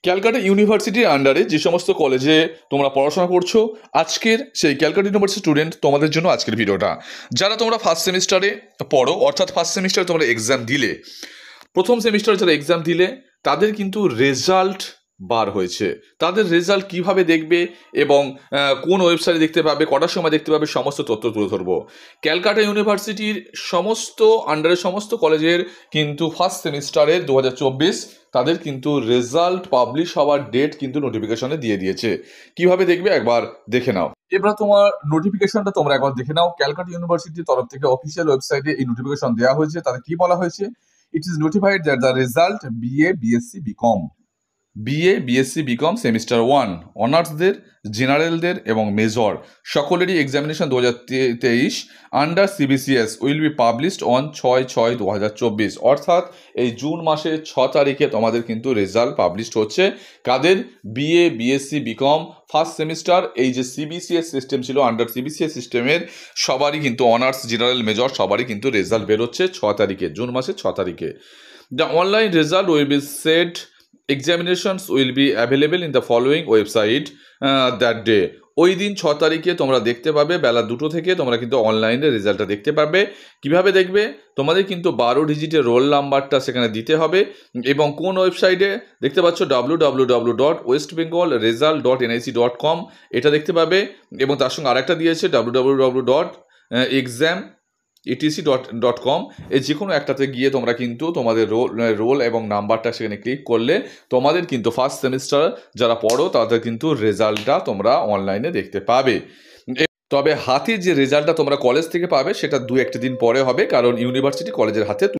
ক্যালকাটা ইউনিভার্সিটির আন্ডারে যে সমস্ত কলেজে তোমরা পড়াশোনা করছো, আজকের সেই ক্যালকাটা ইউনিভার্সিটি স্টুডেন্ট তোমাদের জন্য আজকের ভিডিওটা। যারা তোমরা ফার্স্ট সেমিস্টারে পড়ো, অর্থাৎ ফার্স্ট সেমিস্টারে তোমরা এক্সাম দিলে, প্রথম সেমিস্টারে যারা এক্সাম দিলে তাদের কিন্তু রেজাল্ট বার হয়েছে। তাদের রেজাল্ট কিভাবে দেখবে এবং কোন ওয়েবসাইটে দেখতে পাবে, কটার সময় দেখতে পাবে, সমস্ত তথ্য তুলে ধরবো। ক্যালকাটা ইউনিভার্সিটির সমস্ত আন্ডারের সমস্ত কলেজের কিন্তু ফার্স্ট সেমিস্টারে 2024 তাদের কিন্তু রেজাল্ট পাবলিশ হওয়ার ডেট কিন্তু নোটিফিকেশনে দিয়ে দিয়েছে। কিভাবে দেখবে একবার দেখে নাও। এবার তোমার নোটিফিকেশনটা তোমরা একবার দেখে নাও। ক্যালকাটা ইউনিভার্সিটির তরফ থেকে অফিসিয়াল ওয়েবসাইটে এই নোটিফিকেশন দেওয়া হয়েছে। তাতে কি বলা হয়েছে? It is notified that the result BA, BSc, BCom, BA BSc BCom semester 1 অনার্সদের, জেনারেলদের এবং মেজর সকলেরই examination 2023 under CBCS will be published on 6/6/2024, অর্থাৎ এই জুন মাসের 6 তারিখে তোমাদের কিন্তু রেজাল্ট পাবলিশড হচ্ছে। কাদের? BA BSc BCom first semester, এই যে সিবিসিএস সিস্টেম ছিল, আন্ডার সিবিসিএস সিস্টেমের সবারই কিন্তু অনার্স, জেনারেল, মেজর সবারই কিন্তু রেজাল্ট বেরোচ্ছে 6 তারিখে, জুন মাসের 6 তারিখে। The online result will be set, examinations will be available in the following website that day. ওই দিন 6 তারিখে তোমরা দেখতে পাবে বেলা 2টো থেকে তোমরা কিন্তু অনলাইনে রেজাল্টটা দেখতে পারবে। কিভাবে দেখবে? তোমাদের কিন্তু 12 ডিজিটের রোল নাম্বারটা সেখানে দিতে হবে এবং কোন ওয়েবসাইটে দেখতে পাচ্ছ www.westbengalresult.nic.com, এটা দেখতে পাবে এবং তার সঙ্গে আরেকটা দিয়েছে www.exam.etc.com, এই যে কোনো একটাতে গিয়ে তোমরা কিন্তু তোমাদের রোল এবং নাম্বারটা সেখানে ক্লিক করলে তোমাদের কিন্তু ফার্স্ট সেমিস্টার যারা পড়ো তাদের কিন্তু রেজাল্টটা তোমরা অনলাইনে দেখতে পাবে। তবে হাতে যে রেজাল্টটা তোমরা কলেজ থেকে পাবে সেটা 2-1 দিন পরে হবে, কারণ ইউনিভার্সিটি কলেজের হাতে